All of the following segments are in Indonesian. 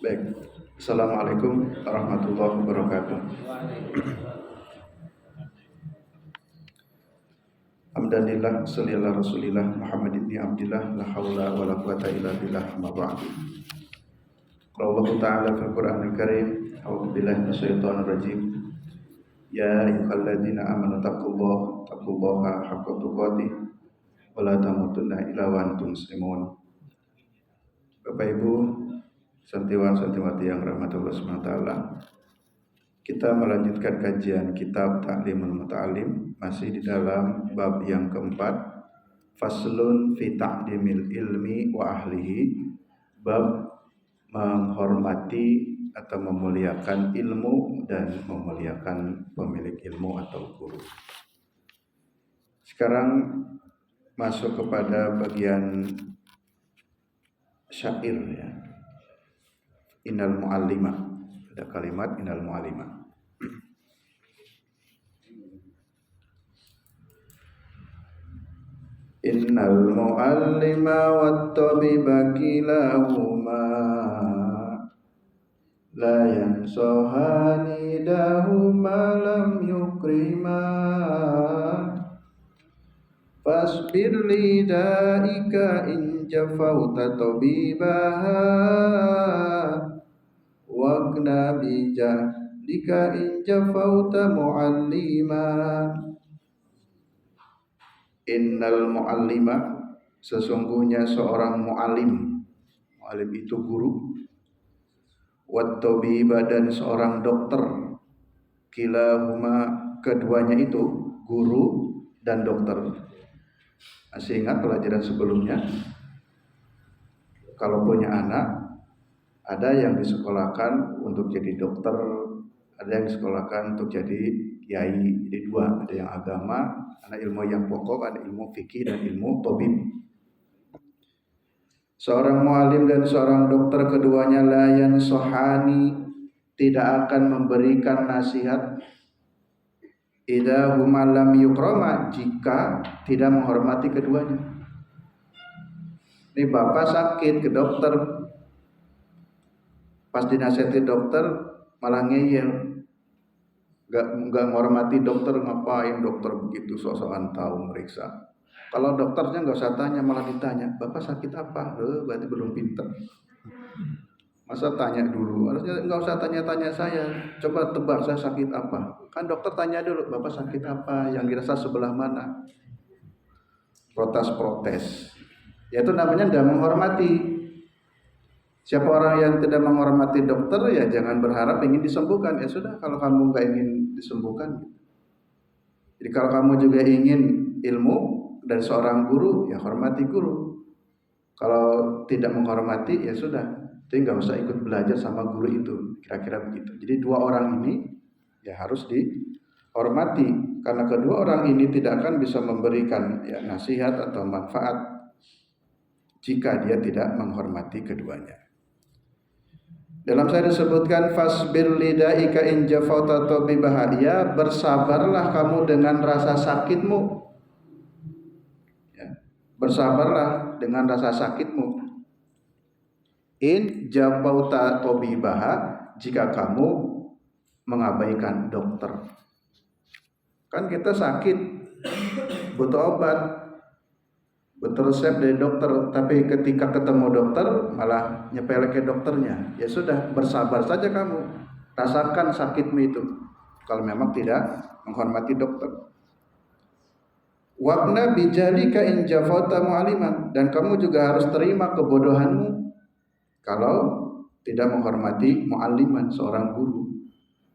Baik, Assalamualaikum warahmatullahi wabarakatuh. Alhamdulillah, sallallahu rasulillah Muhammad ibn Abdillah, la haula wa la quwata illa billah, amma ba'du. Qala Allah Ta'ala fil Qur'anil Karim, a'udzu billahi minasyaitonir rajim. Ya ayyuhalladzina amanu taqullaha haqqa tuqatih wa la tamutunna illa wa antum muslimun. Bapak Ibu, santiwan santiwati yang rahmat Allah Subhanahu wa taala. Kita melanjutkan kajian kitab Ta'limul Muta'allim, masih di dalam bab yang keempat, Faslun fi ta'dimil ilmi wa ahlihi, bab menghormati atau memuliakan ilmu dan memuliakan pemilik ilmu atau guru. Sekarang masuk kepada bagian syair ya. Innal mu'allima, ada kalimat innal mu'allima. Innal mu'allima wat tabiba kilahuma la yansahani dahuma lam yukrima fasbir lidaika in jafauta tabibaha wagna bijahlika in jafauta mu'allima. Innal mu'allima, sesungguhnya seorang mu'allim. Mu'allim itu guru. Wat tabiba, dan seorang dokter. Kilahuma, keduanya itu guru dan dokter. Masih ingat pelajaran sebelumnya? Kalau punya anak, ada yang disekolahkan untuk jadi dokter, ada yang disekolahkan untuk jadi kiai. Jadi dua, ada yang agama, ada ilmu yang pokok, ada ilmu fikih dan ilmu tabib. Seorang mu'alim dan seorang dokter, keduanya la yansohani, tidak akan memberikan nasihat. Idza huma lam yukrama, jika tidak menghormati keduanya. Ini bapak sakit ke dokter, pas dinasihati dokter malah ngeyel. Enggak menghormati dokter, ngapain dokter begitu sok-sokan tahu meriksa. Kalau dokternya enggak usah tanya, malah ditanya, "Bapak sakit apa?" Berarti belum pintar. Masa tanya dulu? Harusnya enggak usah tanya-tanya saya. Coba tebak saya sakit apa. Kan dokter tanya dulu, "Bapak sakit apa? Yang dirasa sebelah mana?" Protes-protes. Ya itu namanya enggak menghormati. Siapa orang yang tidak menghormati dokter, ya jangan berharap ingin disembuhkan. Ya sudah, kalau kamu enggak ingin disembuhkan. Jadi kalau kamu juga ingin ilmu dan seorang guru, ya hormati guru. Kalau tidak menghormati, ya sudah, jadi enggak usah ikut belajar sama guru itu. Kira-kira begitu. Jadi dua orang ini ya harus dihormati, karena kedua orang ini tidak akan bisa memberikan ya nasihat atau manfaat jika dia tidak menghormati keduanya. Dalam saya disebutkan fasbir lidaika in jafauta tabibaha, ya bersabarlah kamu dengan rasa sakitmu. Ya, bersabarlah dengan rasa sakitmu. In jafauta tabibaha, jika kamu mengabaikan dokter. Kan kita sakit, butuh obat, butuh resep dari dokter, tapi ketika ketemu dokter malah nyepelek ke dokternya. Ya sudah, bersabar saja kamu, rasakan sakitmu itu kalau memang tidak menghormati dokter. Wabna bijalika in jafata mu'aliman, dan kamu juga harus terima kebodohanmu kalau tidak menghormati mu'alliman, seorang guru.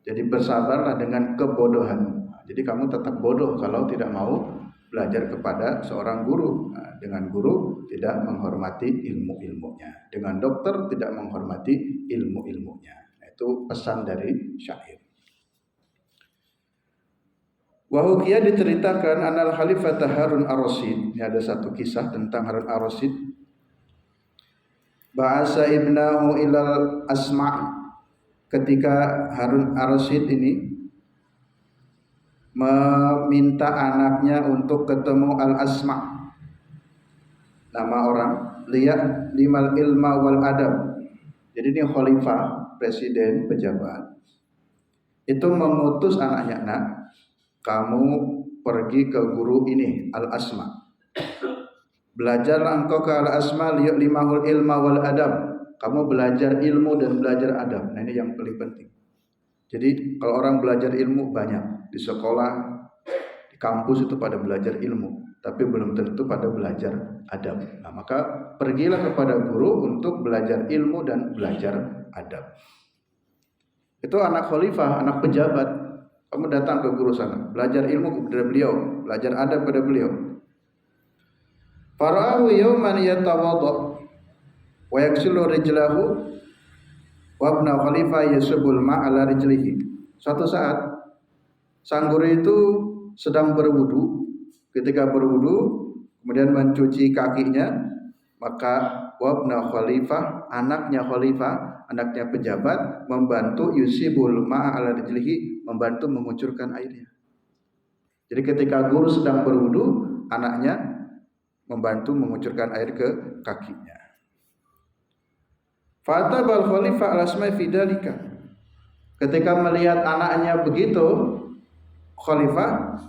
Jadi bersabarlah dengan kebodohanmu. Jadi kamu tetap bodoh kalau tidak mau belajar kepada seorang guru. Nah, dengan guru tidak menghormati ilmu-ilmunya, dengan dokter tidak menghormati ilmu-ilmunya. Nah, itu pesan dari syair. Wahukia diceritakan anal Khalifah Harun ar-Rasyid. Ini ada satu kisah tentang Harun ar-Rasyid. Ba'asa ibnahu ilal Asma'. Ketika Harun ar-Rasyid ini meminta anaknya untuk ketemu Al-Asma', nama orang, lihat limal ilma wal adab, Jadi ini khalifah, presiden, pejabat. Itu mengutus anaknya, nak, kamu pergi ke guru ini, Al-Asma. Belajarlah engkau ke Al-Asma liyu'limahul ilma wal adab. Kamu belajar ilmu dan belajar adab. Nah, ini yang paling penting. Jadi kalau orang belajar ilmu banyak di sekolah, di kampus itu pada belajar ilmu, tapi belum tentu pada belajar adab. Nah, maka pergilah kepada guru untuk belajar ilmu dan belajar adab. Itu anak khalifah, anak pejabat. Kamu datang ke guru sana, belajar ilmu kepada beliau, belajar adab pada beliau. Fara'ahu yawman yatawadda wa yaghsilu rijlahu wa ibnu khalifah yasubul ma'ala rijlihi. Suatu saat sang guru itu sedang berwudu. Ketika berwudu kemudian mencuci kakinya, maka wa ibnu khalifah, anaknya khalifah, anaknya pejabat, membantu yusibul ma'ala rijlihi, membantu mengucurkan airnya. Jadi ketika guru sedang berwudu, anaknya membantu mengucurkan air ke kakinya. Fatabal khalifah al-asma fi dalika. Ketika melihat anaknya begitu, khalifah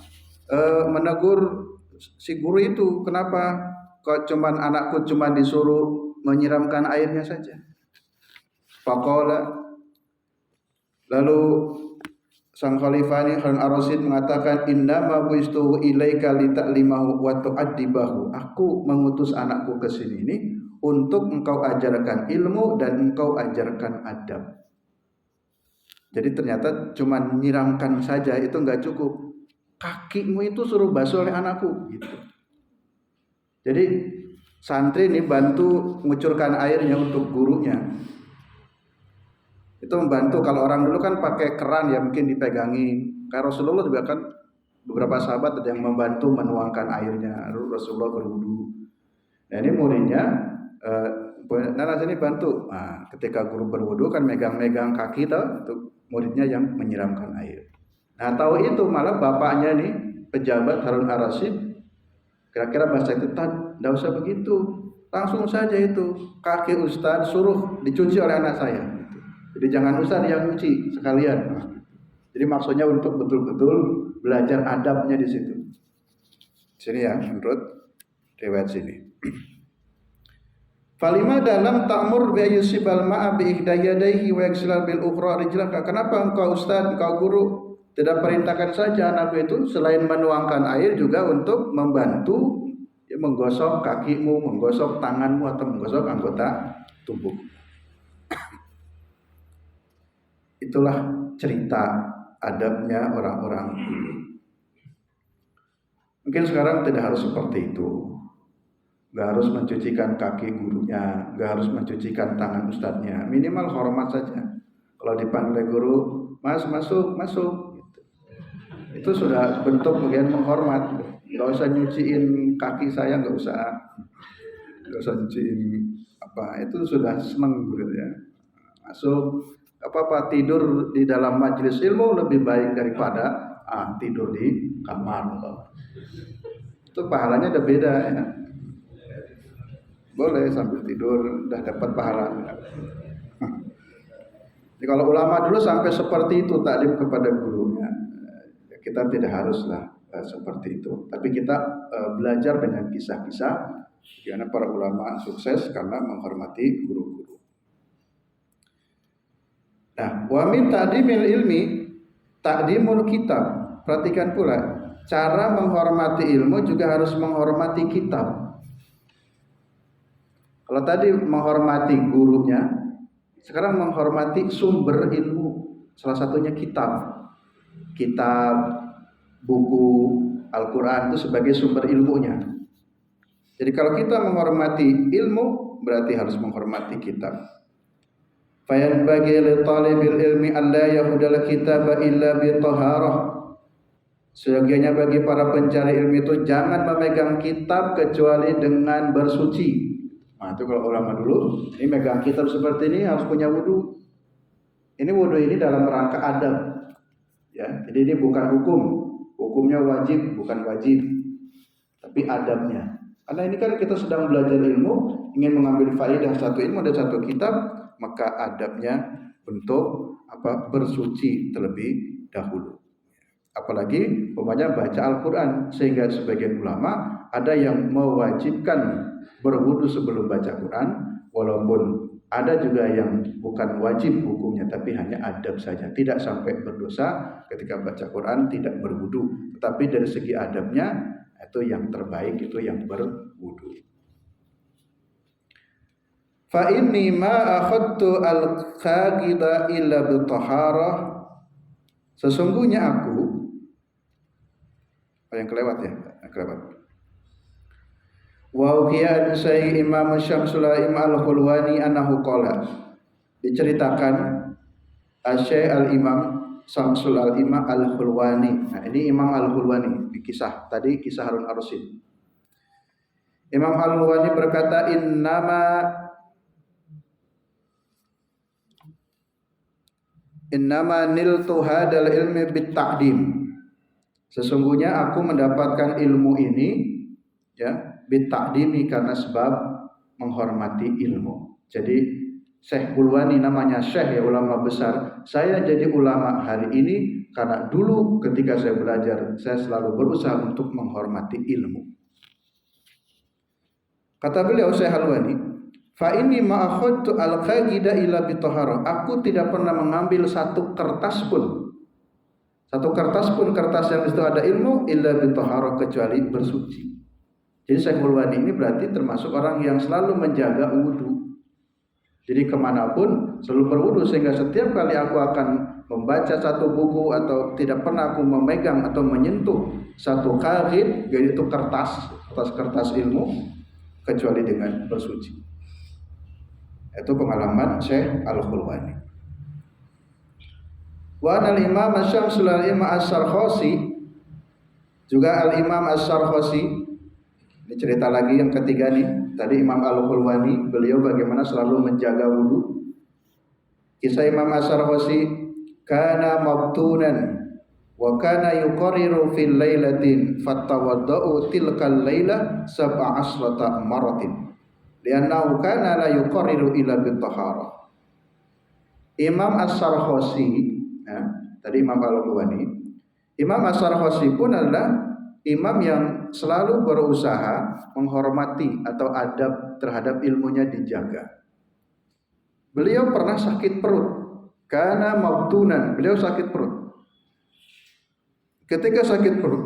menegur si guru itu, kenapa kok anakku cuman disuruh menyiramkan airnya saja? Faqala, lalu sang khalifah ini Harun ar-Rasyid mengatakan, innama buistu ilaika lita'limahu wa tu'addibahu. Aku mengutus anakku ke sini ini untuk engkau ajarkan ilmu dan engkau ajarkan adab. Jadi ternyata cuma menyiramkan saja itu enggak cukup. Kakimu itu suruh basuh oleh anakku gitu. Jadi santri ini bantu mengucurkan airnya untuk gurunya. Itu membantu. Kalau orang dulu kan pakai keran ya, mungkin dipegangin. Kayak Rasulullah juga kan, beberapa sahabat ada yang membantu menuangkan airnya. Rasulullah berwudu. Nah ini muridnya, sini bantu. Nah, ketika guru berwudu kan megang-megang kaki itu muridnya yang menyiramkan air. Nah tahu itu malah bapaknya nih pejabat Harun ar-Rasyid, kira-kira bahasa itu, tidak usah begitu, langsung saja itu kaki Ustadz suruh dicuci oleh anak saya. Jadi jangan Ustadz yang nyuci sekalian. Jadi maksudnya untuk betul-betul belajar adabnya di situ. Sini ya, menurut riwayat sini. Falima dalam ta'mur bi yusibal ma'a bi ihdayadaihi wa yaksilal bil ukhra rijlaka. Kenapa engkau Ustadz, engkau guru tidak perintahkan saja anakku itu selain menuangkan air juga untuk membantu ya, menggosok kakimu, menggosok tanganmu atau menggosok anggota tubuh. Itulah cerita adabnya orang-orang. Mungkin sekarang tidak harus seperti itu. Gak harus mencucikan kaki gurunya, gak harus mencucikan tangan ustadznya. Minimal hormat saja. Kalau dipanggil guru, mas masuk. Itu sudah bentuk bagian menghormat. Gak usah nyuciin kaki saya, gak usah nyuciin apa. Itu sudah seneng gitu ya. Masuk. Apa tidur di dalam majelis ilmu lebih baik daripada tidur di kamar. Itu pahalanya udah beda ya. Boleh sambil tidur udah dapat pahalanya. Jadi kalau ulama dulu sampai seperti itu taklim kepada gurunya. Kita tidak haruslah seperti itu. Tapi kita belajar dengan kisah-kisah bagaimana para ulama sukses karena menghormati guru-guru. Nah, wa min ta'dimil ilmi ta'dimul kitab. Perhatikan pula, cara menghormati ilmu juga harus menghormati kitab. Kalau tadi menghormati gurunya, sekarang menghormati sumber ilmu. Salah satunya kitab. Kitab, buku, Al-Quran itu sebagai sumber ilmunya. Jadi kalau kita menghormati ilmu, berarti harus menghormati kitab. Fayanbaghi li talibil ilmi an la yahudal kitaba illa bi taharah. Seyogianya bagi para pencari ilmu itu jangan memegang kitab kecuali dengan bersuci. Nah itu kalau ulama dulu, ini megang kitab seperti ini harus punya wudu. Ini wudu ini dalam rangka adab. Ya, jadi ini bukan hukum. Hukumnya wajib, bukan wajib. Tapi adabnya. Karena ini kan kita sedang belajar ilmu, ingin mengambil faedah satu ilmu dan satu kitab. maka adabnya untuk bersuci terlebih dahulu. Apalagi umpamanya baca Al-Quran, sehingga sebagian ulama ada yang mewajibkan berwudu sebelum baca Quran, walaupun ada juga yang bukan wajib hukumnya tapi hanya adab saja, tidak sampai berdosa ketika baca Quran tidak berwudu, tetapi dari segi adabnya itu yang terbaik itu yang berwudu. Fa inni ma akhadtu al-qagida illa bi-taharah. Sesungguhnya aku yang kelewat ya, kelewat. Wa uqiya Syekh Imam Syamsul A'immah Al-Khulwani annahu qala. Diceritakan Syekh Al-Imam Syamsul Al-Imam Al-Khulwani. Nah, ini Imam Al-Khulwani di kisah tadi, kisah Harun Ar-Rasyid. Imam Al-Khulwani berkata, Innama niltu hadal ilmi bit-ta'dim. Sesungguhnya aku mendapatkan ilmu ini ya bit-ta'dimi karena sebab menghormati ilmu. Jadi Syekh Khulwani namanya Syekh ya, ulama besar. Saya jadi ulama hari ini karena dulu ketika saya belajar saya selalu berusaha untuk menghormati ilmu. Kata beliau Syekh Khulwani, fa inni ma akhadtu al-qagida illa bitahharah. Aku tidak pernah mengambil satu kertas pun kertas yang itu ada ilmu illa bitahharah, kecuali bersuci. Jadi Syekh Khulwani ini berarti termasuk orang yang selalu menjaga wudu. Jadi kemanapun selalu berwudu, sehingga setiap kali aku akan membaca satu buku atau tidak pernah aku memegang atau menyentuh satu qagid, yaitu kertas ilmu, kecuali dengan bersuci. Itu pengalaman Syekh Al-Khulwani. Wa al-Imam Syamsul A'immah As-Sarkhasi, juga Al-Imam As-Sarkhasi, ini cerita lagi yang ketiga nih. Tadi Imam Al-Khulwani, beliau bagaimana selalu menjaga wudu. Kisah Imam As-Sarkhasi, kana mabtunan wa kana yuqarriru fil lailatin fatawadda'u tilkal lailah sab'a asrata maratin li'annahu kana la yuqarriru illa bit-taharah. Imam As-Sarkhasi, ya, tadi Imam Al-Khulwani, Imam As-Sarkhasi pun adalah imam yang selalu berusaha menghormati atau adab terhadap ilmunya dijaga. Beliau pernah sakit perut, karena mabtunan, beliau sakit perut. Ketika sakit perut,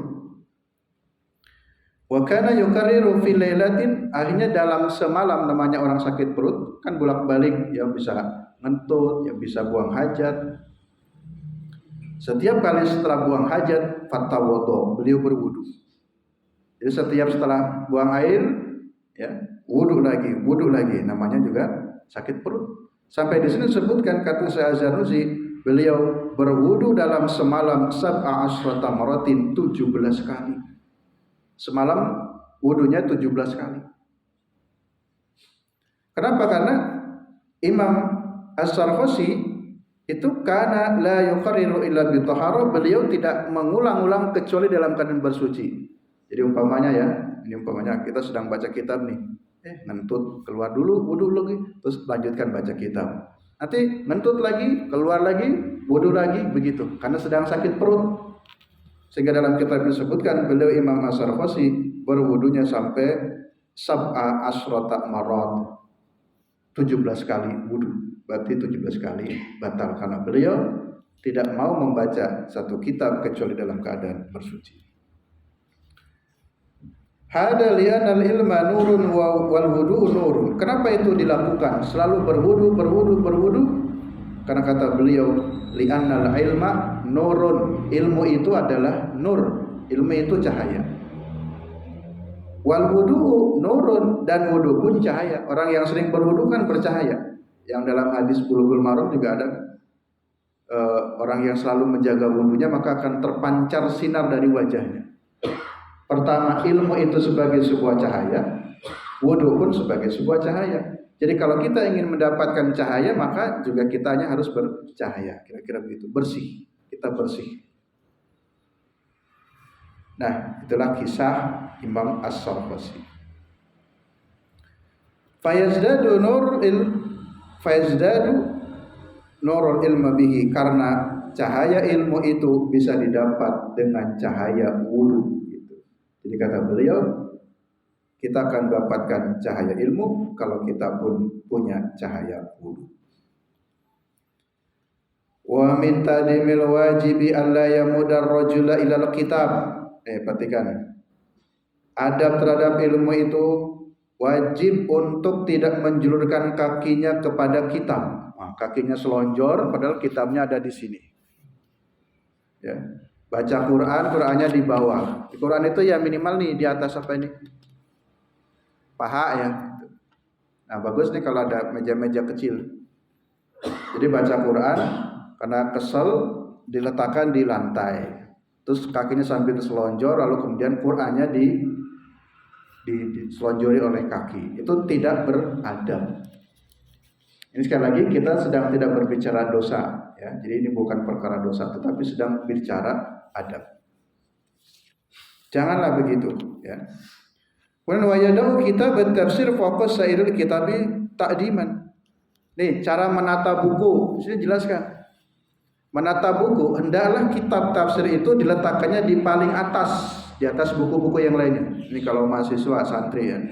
wa kana yukarriru fi lailatin, akhirnya dalam semalam, namanya orang sakit perut kan bolak-balik, yang bisa ngentut, yang bisa buang hajat. Setiap kali setelah buang hajat, fatawaddo, beliau berwudu. Jadi setiap setelah buang air, ya, wudu lagi, namanya juga sakit perut. Sampai di sini disebutkan, kata Syekh Az-Zarnuji, beliau berwudu dalam semalam sab'a asrata maratin, 17 kali. Semalam wudunya 17 kali. Kenapa? Karena Imam As-Sarkhasi itu karena la yuqarriru illa bitahharah, beliau tidak mengulang-ulang kecuali dalam keadaan bersuci. Jadi umpamanya ya, ini umpamanya kita sedang baca kitab nih, ngentut, keluar dulu, wudu lagi, terus lanjutkan baca kitab. Nanti ngentut lagi, keluar lagi, wudu lagi, begitu. Karena sedang sakit perut. Sehingga dalam kitab disebutkan beliau Imam As-Sarkhasi berwudunya sampai sab'a asrata marat, 17 kali wudu. Berarti 17 kali batal karena beliau tidak mau membaca satu kitab kecuali dalam keadaan bersuci. Hada li'anal ilma nurun wal wudu nurun. Kenapa itu dilakukan? Selalu berwudu. Karena kata beliau, li'annal ilma nurun. Ilmu itu adalah nur. Ilmu itu cahaya. Wal wudu nurun, dan wudu pun cahaya. Orang yang sering berwudu kan bercahaya. Yang dalam hadis Bulughul Maram juga ada orang yang selalu menjaga wudunya maka akan terpancar sinar dari wajahnya. Pertama, ilmu itu sebagai sebuah cahaya, wudu pun sebagai sebuah cahaya. Jadi kalau kita ingin mendapatkan cahaya maka juga kitanya harus bercahaya, kira-kira begitu, bersih. Kita bersih. Nah, itulah kisah Imam As-Sarkhasi. Fayazdadu Faizdadu nurul ilmu bihi, karena cahaya ilmu itu bisa didapat dengan cahaya wudu gitu. Jadi kata beliau, kita akan dapatkan cahaya ilmu kalau kita pun punya cahaya wudu. Wa min tadimil wajibi alla yamudar rajula ilal kitab. Perhatikan. Adab terhadap ilmu itu wajib untuk tidak menjulurkan kakinya kepada kitab. Nah, kakinya selonjor padahal kitabnya ada di sini. Ya. Baca Quran, Qurannya di bawah. Di Quran itu ya minimal nih di atas apa ini? Paha ya. Nah, bagus nih kalau ada meja-meja kecil. Jadi baca Quran karena kesel diletakkan di lantai. Terus kakinya sambil selonjor lalu kemudian Qurannya diselonjori oleh kaki. Itu tidak beradab. Ini sekali lagi kita sedang tidak berbicara dosa ya. Jadi ini bukan perkara dosa tetapi sedang bicara adab. Janganlah begitu ya. Kemudian wayadahu kitab tafsir fokus sairil kitabi ta'diman. Nih cara menata buku, saya jelaskan. Menata buku, hendaklah kitab tafsir itu diletakkannya di paling atas, di atas buku-buku yang lainnya. Ini kalau mahasiswa santri ya.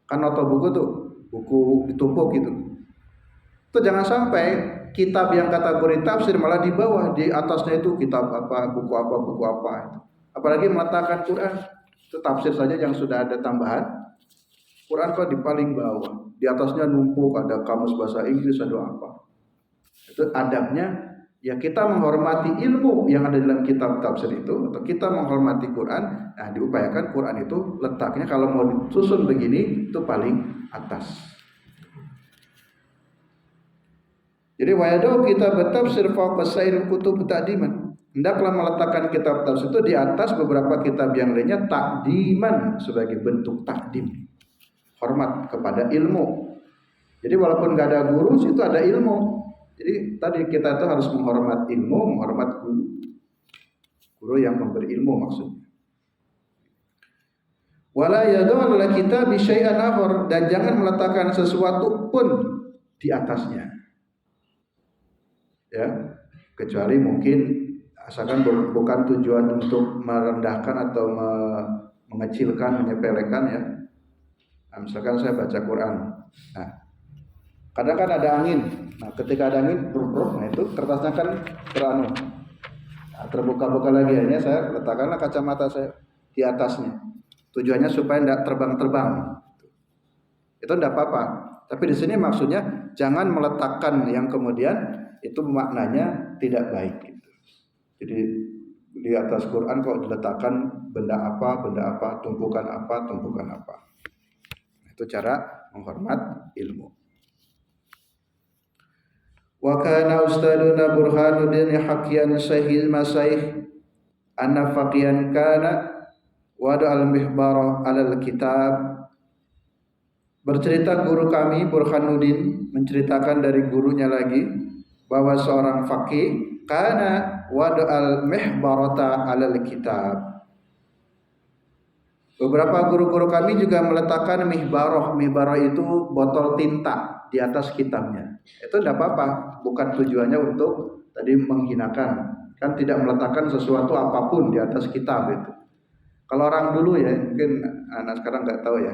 Kan nota buku tuh, buku ditumpuk gitu. Itu jangan sampai kitab yang kategori tafsir malah di bawah, di atasnya itu kitab apa, buku apa, buku apa. Apalagi meletakkan Quran, itu tafsir saja yang sudah ada tambahan. Quran kok di paling bawah, di atasnya numpuk ada kamus bahasa Inggris, ada apa. Itu adabnya. Ya kita menghormati ilmu yang ada dalam kitab tafsir itu, atau kita menghormati Quran. Nah diupayakan Quran itu letaknya kalau mau disusun begini itu paling atas. Jadi wayadahu kitab tafsir fawqa sairil kutub ta'diman. Hendaklah meletakkan kitab tafsir itu di atas beberapa kitab yang lainnya ta'diman, sebagai bentuk takdim, hormat kepada ilmu. Jadi walaupun nggak ada guru, itu ada ilmu. Jadi tadi kita itu harus menghormat ilmu, menghormat guru yang memberi ilmu maksudnya. Wala yadul kita bisyai'an akhar, dan jangan meletakkan sesuatu pun di atasnya. Ya, kecuali mungkin asalkan bukan tujuan untuk merendahkan atau mengecilkan, menyepelekan ya. Nah, misalkan saya baca Quran. Nah, kadang kan ada angin. Nah, ketika ada angin, nah itu kertasnya kan terbuka-buka lagi. Akhirnya saya letakkanlah kacamata saya di atasnya. Tujuannya supaya tidak terbang-terbang. Itu tidak apa-apa. Tapi di sini maksudnya jangan meletakkan yang kemudian itu maknanya tidak baik. Gitu. Jadi di atas Quran kok diletakkan benda apa, tumpukan apa. Itu cara menghormat ilmu. Wa kana ustaduna Burhanuddin Hakian Sahil Masaih anna faqiyan kana wada al-mihbarah alal kitab. Bercerita guru kami Burhanuddin menceritakan dari gurunya lagi bahwa seorang faqih kana wada al-mihbarata alal kitab. Beberapa guru-guru kami juga meletakkan mihbarah. Mihbarah itu botol tinta di atas kitabnya. Itu tidak apa-apa, bukan tujuannya untuk tadi menghinakan. Kan tidak meletakkan sesuatu apapun di atas kitab itu. Kalau orang dulu ya, mungkin anak sekarang nggak tahu ya.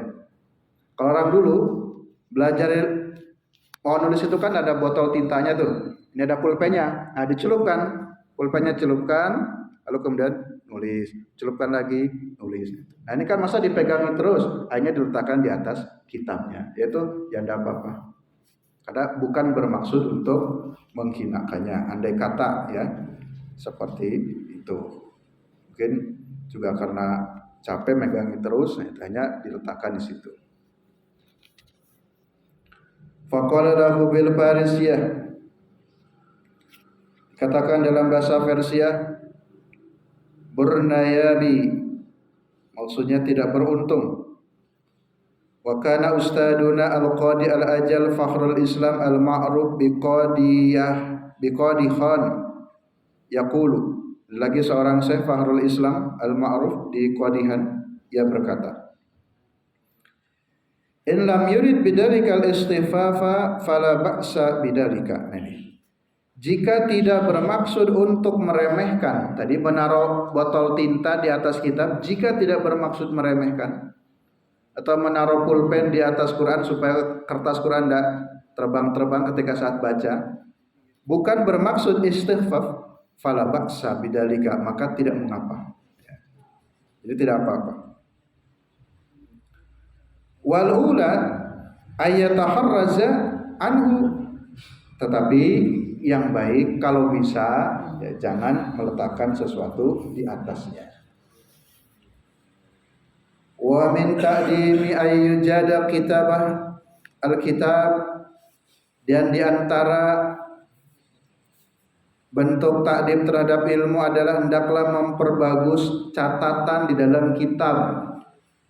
Kalau orang dulu belajar mau nulis itu kan ada botol tintanya tuh. Ini ada pulpennya. Nah, dicelupkan. Pulpennya celupkan, lalu kemudian nulis, celupkan lagi, nulis. Nah, ini kan masa dipegangi terus, akhirnya diletakkan di atas kitabnya. Yaitu ya tidak apa-apa. Karena bukan bermaksud untuk menghinakannya. Andai kata ya seperti itu. Mungkin juga karena capek megangi terus, hanya diletakkan di situ. Faqala lahu bil Farisiyah. Katakan dalam bahasa Persia, bernayabi, maksudnya tidak beruntung. Wa kana ustaduna al-qadi al-ajal fakhrul Islam al-ma'ruf biqadi khan yaqulu. Lagi seorang Syekh Fakhrul Islam al-ma'ruf di Qadihan, ia berkata, In lam yurid bidalikal istifafa fala ba'sa bidalika. Ini. Jika tidak bermaksud untuk meremehkan, tadi menaruh botol tinta di atas kitab, jika tidak bermaksud meremehkan, atau menaruh pulpen di atas Quran supaya kertas Quran tidak terbang-terbang ketika saat baca, bukan bermaksud istighfar, fala ba'sa bidalika, maka tidak mengapa. Jadi tidak apa-apa. Wal ula ayataharraza anhu, tetapi yang baik kalau bisa ya jangan meletakkan sesuatu di atasnya. Wa min ta'dimi ayyujada kitabah alkitab, dan di antara bentuk takdim terhadap ilmu adalah hendaklah memperbagus catatan di dalam kitab.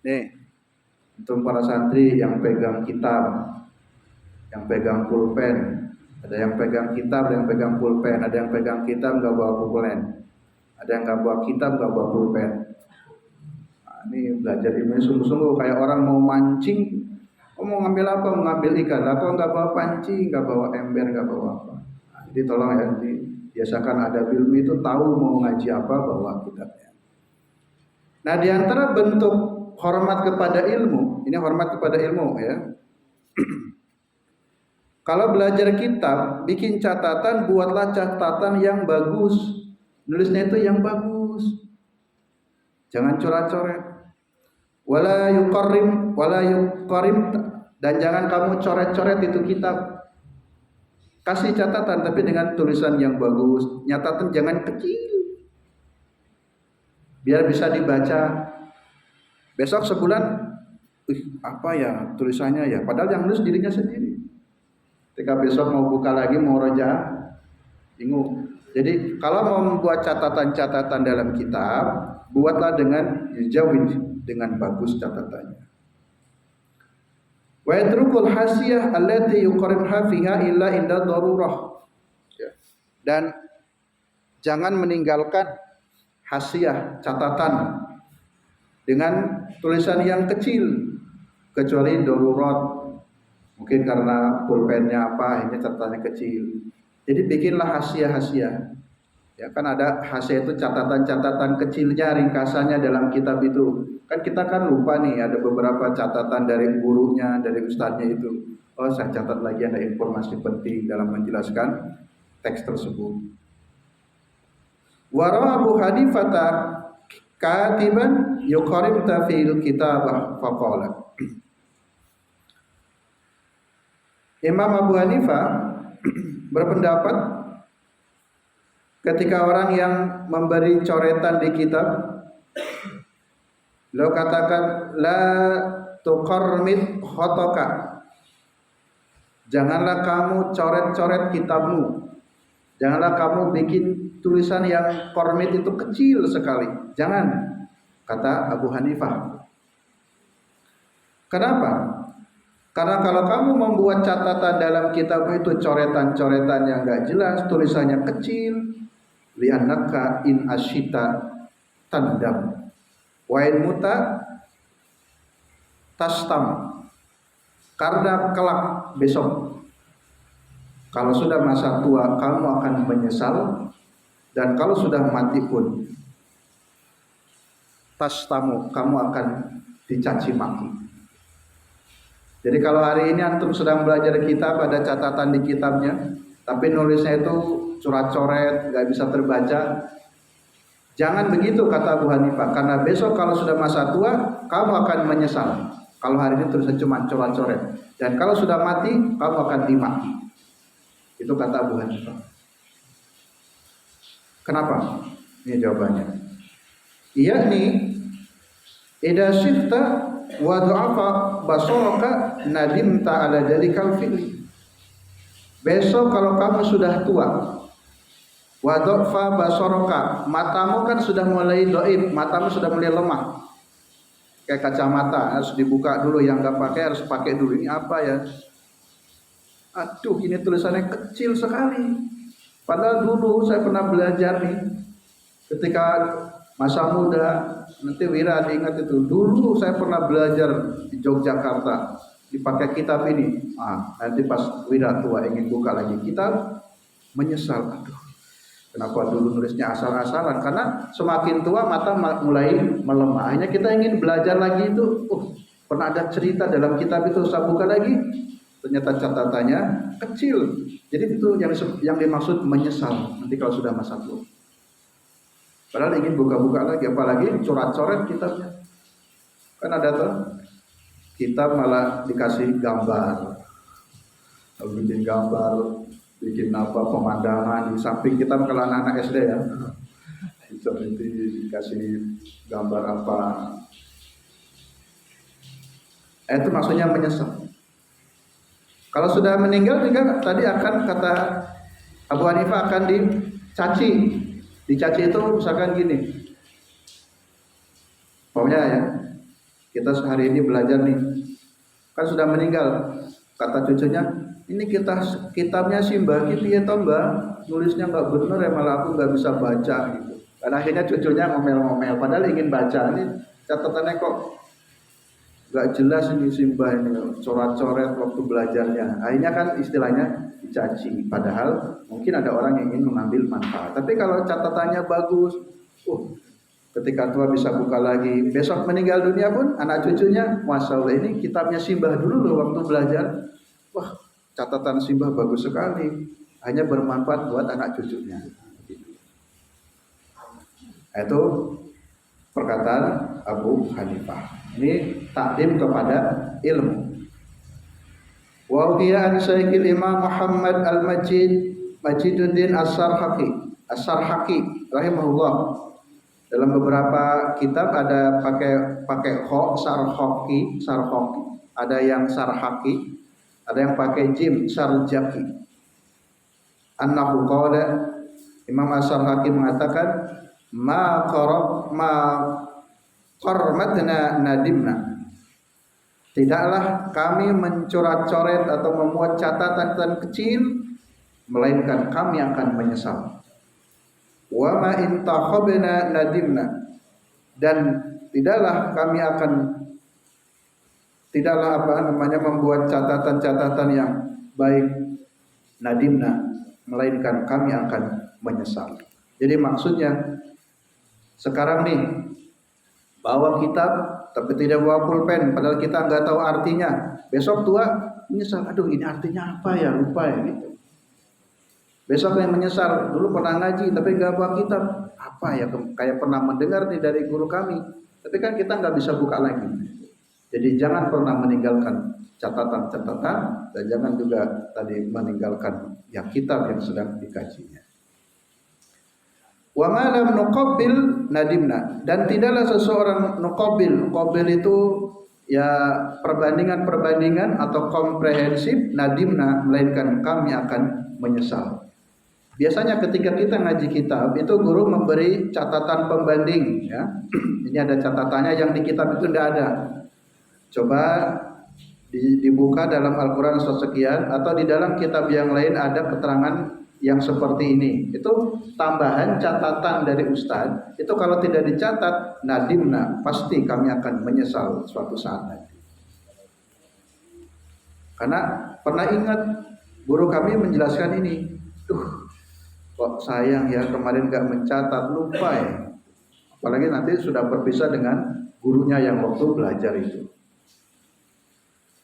Nih, untuk para santri yang pegang kitab, yang pegang pulpen, ada yang pegang kitab, ada yang pegang pulpen, ada yang pegang kitab nggak bawa pulpen, ada yang nggak bawa kitab nggak bawa pulpen. Nah, ini belajar ilmu sungguh-sungguh kayak orang mau mancing, mau ngambil apa? Mau ngambil ikan, lah kok nggak bawa panci, nggak bawa ember, nggak bawa apa? Nah, jadi tolong ya, biasakan ada ilmu itu tahu mau ngaji apa bawa kitabnya. Nah, di antara bentuk hormat kepada ilmu, ini hormat kepada ilmu ya. Kalau belajar kitab, bikin catatan, buatlah catatan yang bagus. Nulisnya itu yang bagus. Jangan coret-coret. Wala yuqarrim, dan jangan kamu coret-coret itu kitab. Kasih catatan tapi dengan tulisan yang bagus. Nyatatan jangan kecil. Biar bisa dibaca. Besok sebulan, apa ya tulisannya ya? Padahal yang nulis dirinya sendiri. Ketika besok mau buka lagi, mau roja, bingung. Jadi kalau mau membuat catatan-catatan dalam kitab, buatlah dengan yujawid, dengan bagus catatannya. Wa yatrukul hasiyah allati yuqarrimha fiha illa inda darurah. Dan jangan meninggalkan hasiyah, catatan dengan tulisan yang kecil kecuali darurat. Mungkin karena pulpennya apa, ini catatannya kecil. Jadi bikinlah hasiah-hasiah. Ya kan ada hasiah itu catatan-catatan kecilnya, ringkasannya dalam kitab itu. Kan kita kan lupa nih, ada beberapa catatan dari gurunya, dari ustadznya itu. Oh, saya catat lagi ada informasi penting dalam menjelaskan teks tersebut. Wara Abu Hanifah katiban yuqarim tafil kitabah faqala. Imam Abu Hanifah berpendapat ketika orang yang memberi coretan di kitab, lo katakan la tuqarmit khotoka, janganlah kamu coret-coret kitabmu, janganlah kamu bikin tulisan yang kormit itu kecil sekali, jangan, kata Abu Hanifah. Kenapa? Karena kalau kamu membuat catatan dalam kitab itu coretan-coretan yang enggak jelas, tulisannya kecil, li'annaka in asyita tandam wa in muta tastam, karena kelak besok kalau sudah masa tua kamu akan menyesal, dan kalau sudah mati pun tastamu, kamu akan dicaci maki. Jadi kalau hari ini antum sedang belajar kitab, ada catatan di kitabnya, tapi nulisnya itu coret-coret, nggak bisa terbaca, jangan begitu kata Abu Hanifah, karena besok kalau sudah masa tua, kamu akan menyesal. Kalau hari ini tulisan cuma coret-coret, dan kalau sudah mati, kamu akan dimaki. Itu kata Abu Hanifah. Kenapa? Ini jawabannya. Iya nih, idza syifta wa du'afa basaraka nadimta ala dalikal fi'li. Besok kalau kamu sudah tua, wa du'afa basaraka, matamu kan sudah mulai dhaif, matamu sudah mulai lemah. Kayak kacamata harus dibuka dulu, yang enggak pakai harus pakai dulu. Ini apa ya? Aduh, ini tulisannya kecil sekali. Padahal dulu saya pernah belajar nih, ketika masa muda, nanti Wira diingat itu. Dulu saya pernah belajar di Yogyakarta. dipakai kitab ini. Nanti pas udah tua ingin buka lagi kitab, menyesal. Aduh, kenapa dulu nulisnya asal-asalan? Karena semakin tua mata mulai melemah. Akhirnya kita ingin belajar lagi itu. Pernah ada cerita dalam kitab itu, saya buka lagi, ternyata catatannya kecil. Jadi itu yang dimaksud menyesal nanti kalau sudah masa tua. Padahal ingin buka-buka lagi, apalagi coret-coret kitabnya. Kan ada tuh kitab malah dikasih gambar, bikin gambar, bikin apa pemandangan di samping kitab. Kalau anak-anak SD ya, seperti dikasih gambar apa. Itu maksudnya menyesal. Kalau sudah meninggal juga tadi akan kata Abu Hanifah akan dicaci. Dicaci itu misalkan gini. Pokoknya ya, kita sehari ini belajar nih. Kan sudah meninggal. Kata cucunya, ini kitabnya sih Mbak, gitu ya toh Mbak. Nulisnya nggak benar ya, malah aku nggak bisa baca gitu. Dan akhirnya cucunya ngomel-ngomel. Padahal ingin baca. Ini catatannya kok nggak jelas ini Mbah ini, coret-coret waktu belajarnya. Akhirnya kan istilahnya dicaci. Padahal mungkin ada orang yang ingin mengambil manfaat. Tapi kalau catatannya bagus, ketika tua bisa buka lagi. Besok meninggal dunia pun anak cucunya, Masya Allah ini kitabnya Simbah dulu loh waktu belajar. Wah, catatan Simbah bagus sekali. Hanya bermanfaat buat anak cucunya. Itu perkataan Abu Hanifah. Ini takdim kepada ilmu. Wa hiya an Syekhul Imam Muhammad Majiduddin As-Sarhaqi rahimahullah. Dalam beberapa kitab ada pakai kha Sarhaqi, ada yang Sarhaqi, ada yang pakai jim Sarjaqi. Annahu qala, Imam As-Sarhaqi mengatakan ma qarmatna nadimna, tidaklah kami mencoret-coret atau memuat catatan kecil, melainkan kami akan menyesal. Wa ma intakhabna nadimna, dan tidaklah kami akan membuat catatan-catatan yang baik, nadimna, melainkan kami akan menyesal. Jadi maksudnya sekarang nih bawa kitab tapi tidak bawa pulpen, padahal kita nggak tahu artinya. Besok tua menyesal, aduh ini artinya apa ya, lupa ya gitu. Besok yang menyesal, dulu pernah ngaji tapi nggak bawa kitab, apa ya, kayak pernah mendengar nih dari guru kami, tapi kan kita nggak bisa buka lagi. Jadi jangan pernah meninggalkan catatan-catatan, dan jangan juga tadi meninggalkan yang kitab yang sedang dikajinya. Wa ma lam nuqabbil nadimna, dan tidaklah seseorang nuqabbil itu ya perbandingan atau komprehensif, nadimna, melainkan kami akan menyesal. Biasanya ketika kita ngaji kitab itu guru memberi catatan pembanding ya. Ini ada catatannya, yang di kitab itu tidak ada. Coba dibuka dalam Al-Qur'an sekian, atau di dalam kitab yang lain ada keterangan yang seperti ini. Itu tambahan catatan dari Ustadz. Itu kalau tidak dicatat, nadimna, pasti kami akan menyesal suatu saat nanti. Karena pernah ingat guru kami menjelaskan ini, kok sayang ya kemarin gak mencatat, lupa ya. Apalagi nanti sudah berpisah dengan gurunya yang waktu belajar itu.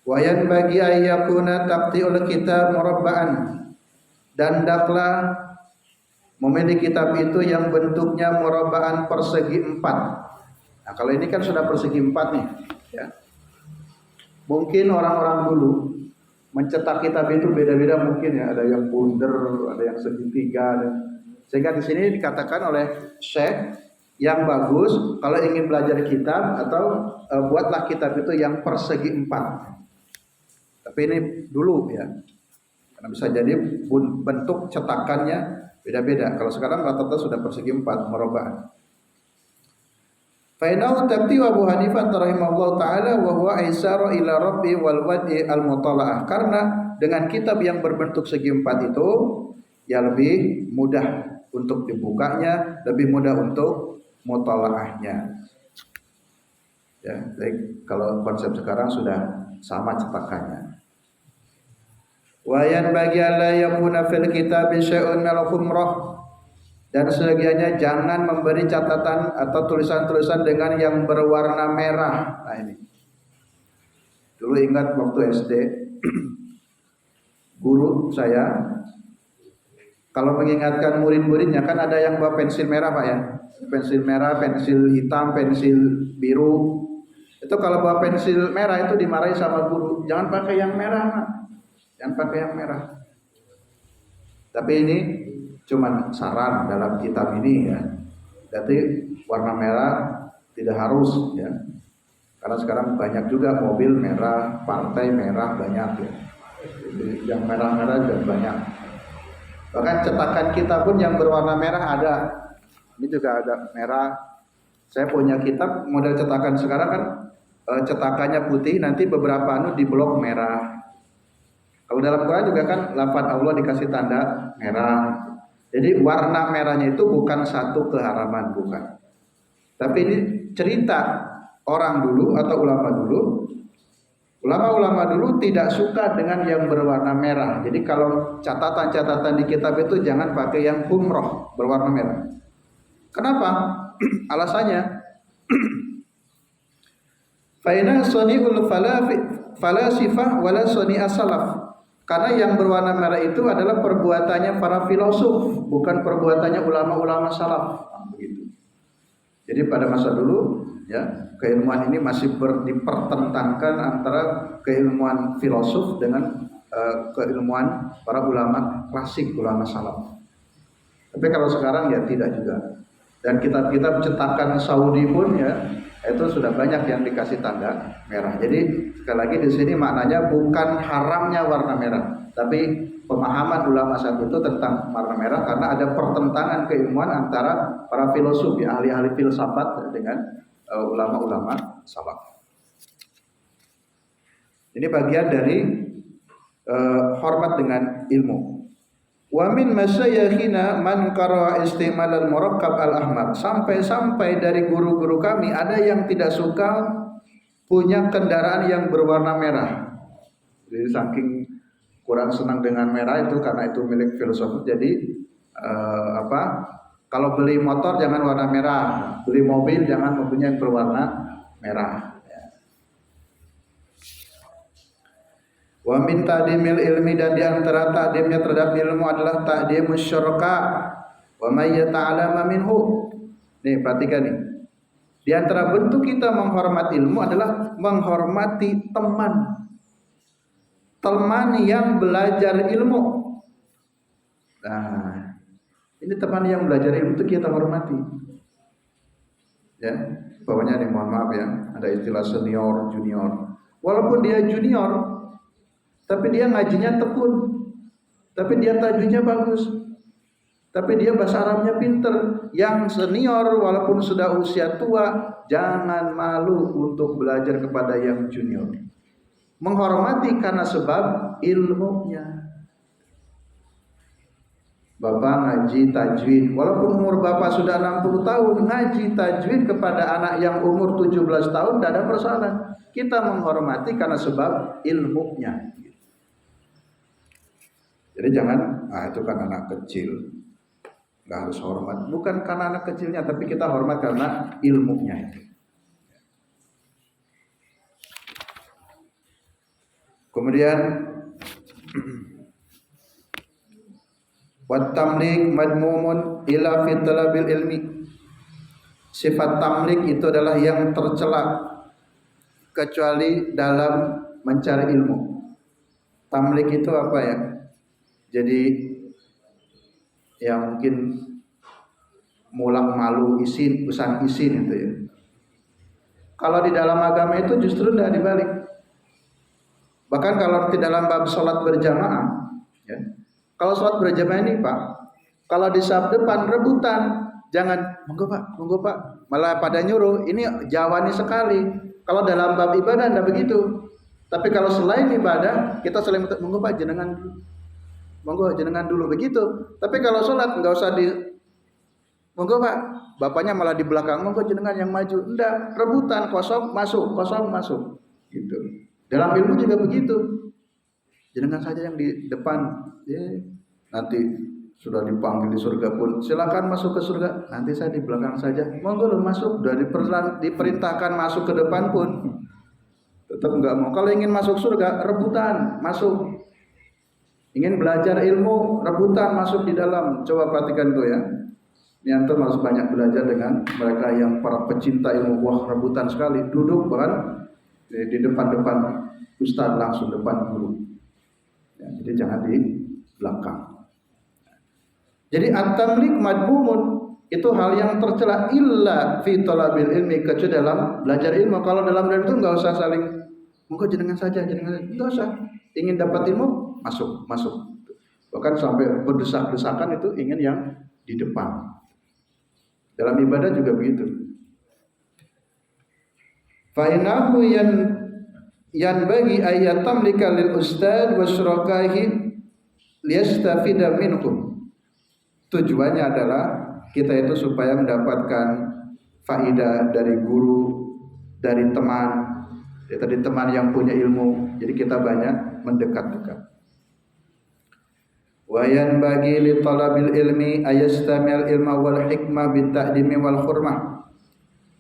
Wayan bagi ayyakuna taqti'ul kitab murabba'an, dan hendaklah memilih kitab itu yang bentuknya murabba'an, persegi 4. Nah kalau ini kan sudah persegi 4 nih ya. Mungkin orang-orang dulu mencetak kitab itu beda-beda mungkin ya, ada yang bundar, ada yang segitiga, sehingga di sini dikatakan oleh Syekh yang bagus kalau ingin belajar kitab atau buatlah kitab itu yang persegi 4. Tapi ini dulu ya, karena bisa jadi bentuk cetakannya beda-beda. Kalau sekarang rata-rata sudah persegi 4 murabba'an. Fainau tabti wa Abu Hanifah rahimahullah ta'ala wa huwa aisara ila rabbi wal wadi al mutala'ah. Karena dengan kitab yang berbentuk segi 4 itu ya lebih mudah untuk dibukanya, lebih mudah untuk mutala'ahnya. Ya, jadi kalau konsep sekarang sudah sama cetakannya. Wa yanbaghi alla yakuna fil kitabi syai'un minal humrah, dan sebagiannya jangan memberi catatan atau tulisan-tulisan dengan yang berwarna merah. Nah ini. Dulu ingat waktu SD, guru saya kalau mengingatkan murid-muridnya, kan ada yang bawa pensil merah Pak ya, pensil merah, pensil hitam, pensil biru. Itu kalau bawa pensil merah itu dimarahi sama guru, jangan pakai yang merah Pak, jangan pakai yang merah. Tapi ini cuman saran dalam kitab ini ya. Jadi warna merah tidak harus ya. Karena sekarang banyak juga mobil merah, partai merah banyak ya. Jadi yang merah-merah juga banyak. Bahkan cetakan kita pun yang berwarna merah ada. Ini juga ada merah. Saya punya kitab model cetakan sekarang kan cetakannya putih, nanti beberapa anu di blok merah. Kalau dalam Quran juga kan lafaz Allah dikasih tanda merah. Jadi warna merahnya itu bukan satu keharaman, bukan. Tapi ini cerita orang dulu atau ulama dulu. Ulama-ulama dulu tidak suka dengan yang berwarna merah. Jadi kalau catatan-catatan di kitab itu jangan pakai yang humroh berwarna merah. Kenapa? Alasannya Faina soni'ul falasifah wala soni'a salaf. Karena yang berwarna merah itu adalah perbuatannya para filosof, bukan perbuatannya ulama-ulama salaf. Begitu. Jadi pada masa dulu ya, keilmuan ini masih dipertentangkan antara keilmuan filosof dengan keilmuan para ulama klasik, ulama salaf. Tapi kalau sekarang ya tidak juga. Dan kitab-kitab cetakan Saudi pun ya itu sudah banyak yang dikasih tanda merah. Jadi sekali lagi di sini maknanya bukan haramnya warna merah, tapi pemahaman ulama saat itu tentang warna merah karena ada pertentangan keilmuan antara para filosof, ya, ahli-ahli filsafat dengan ulama-ulama salaf. Ini bagian dari hormat dengan ilmu. Wa min masyayikhina man qara istimal al-murakkab al-ahmar. Sampai-sampai dari guru-guru kami ada yang tidak suka punya kendaraan yang berwarna merah. Jadi saking kurang senang dengan merah itu karena itu milik filsuf. Jadi kalau beli motor jangan warna merah, beli mobil jangan mempunyai berwarna merah. Wa min ta'dimil ilmi, dan di antara ta'dimnya terhadap ilmu adalah ta'dimus syuraka wa may yata'allama minhu. Nih perhatikan nih. Di antara bentuk kita menghormati ilmu adalah menghormati teman. Teman yang belajar ilmu. Nah, ini teman yang belajar ilmu itu kita hormati. Ya, bawahnya nih mohon maaf ya, ada istilah senior, junior. Walaupun dia junior, tapi dia ngajinya tekun, tapi dia tajwidnya bagus, tapi dia bahasa Arabnya pinter. Yang senior walaupun sudah usia tua, jangan malu untuk belajar kepada yang junior. Menghormati karena sebab ilmunya. Bapak ngaji tajwid, walaupun umur bapak sudah 60 tahun, ngaji tajwid kepada anak yang umur 17 tahun tidak ada persoalan. Kita menghormati karena sebab ilmunya. Jadi jangan, itu kan anak kecil, nggak harus hormat. Bukan karena anak kecilnya, tapi kita hormat karena ilmunya. Kemudian wat tamlik madmumun ila fi talabil ilmi. Sifat tamlik itu adalah yang tercela kecuali dalam mencari ilmu. Tamlik itu apa ya? Jadi yang mungkin mulang malu isin, usan isin itu ya. Kalau di dalam agama itu justru tidak dibalik. Bahkan kalau di dalam bab sholat berjamaah, ya, kalau sholat berjamaah ini Pak, kalau di saf depan rebutan, jangan monggo Pak, malah pada nyuruh. Ini jawani sekali. Kalau dalam bab ibadah tidak begitu. Tapi kalau selain ibadah, kita saling monggo Pak jenengan dulu. Monggo jenengan dulu begitu. Tapi kalau sholat nggak usah di monggo Pak, bapaknya malah di belakang, monggo jenengan yang maju. Enggak, rebutan, kosong masuk gitu. Dalam ilmu juga begitu. Jangan saja yang di depan, ya, nanti sudah dipanggil di surga pun silakan masuk ke surga, nanti saya di belakang saja, monggo lo masuk. Sudah diperintahkan masuk ke depan pun tetap nggak mau. Kalau ingin masuk surga, rebutan masuk. Ingin belajar ilmu, rebutan masuk di dalam. Coba perhatikan tuh ya. Ini antum harus banyak belajar dengan mereka yang para pecinta ilmu. Wah, rebutan sekali, duduk bahkan di depan-depan ustaz, langsung depan guru. Ya, jadi jangan di belakang. Jadi at-tamlik madmumun, itu hal yang tercela illa fi talabil ilmi, kecuali dalam belajar ilmu. Kalau dalam itu enggak usah saling monggo jenengan saja, enggak usah. Ingin dapat ilmu, masuk. Bahkan sampai berdesak-desakan itu ingin yang di depan. Dalam ibadah juga begitu. Fa innahu yan bagi ayatamlika lil ustad wa syurakahi liyastafida minhum. Tujuannya adalah kita itu supaya mendapatkan faidah dari guru, dari teman, dari teman yang punya ilmu. Jadi kita banyak mendekat-dekat. Wa yanbaghi li talabil ilmi ayastamil ilma wal hikmah bit ta'dimi wal hurmah.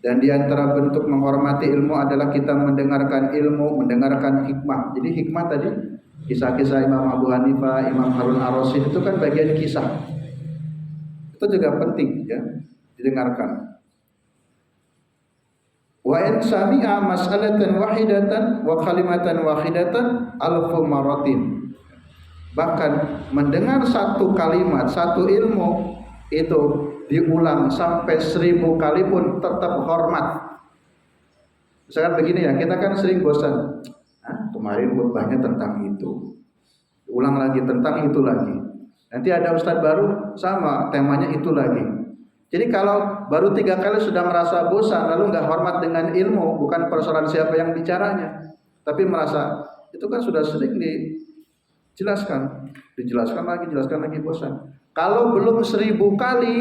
Dan di antara bentuk menghormati ilmu adalah kita mendengarkan ilmu, mendengarkan hikmah. Jadi hikmah tadi kisah-kisah Imam Abu Hanifah, Imam Harun ar-Rasyid itu kan bagian kisah. Itu juga penting ya didengarkan. Wa in sami'a mas'alatan wahidatan wa kalimatan wahidatan alfu maratin. Bahkan mendengar satu kalimat, satu ilmu itu diulang sampai 1000 kali pun tetap hormat. Misalkan begini ya, kita kan sering bosan. Kemarin khutbahnya tentang itu, ulang lagi tentang itu lagi. Nanti ada ustadz baru sama temanya itu lagi. Jadi kalau baru 3 kali sudah merasa bosan, lalu nggak hormat dengan ilmu, bukan persoalan siapa yang bicaranya, tapi merasa itu kan sudah sering dijelaskan lagi bosan. Kalau belum 1000 kali,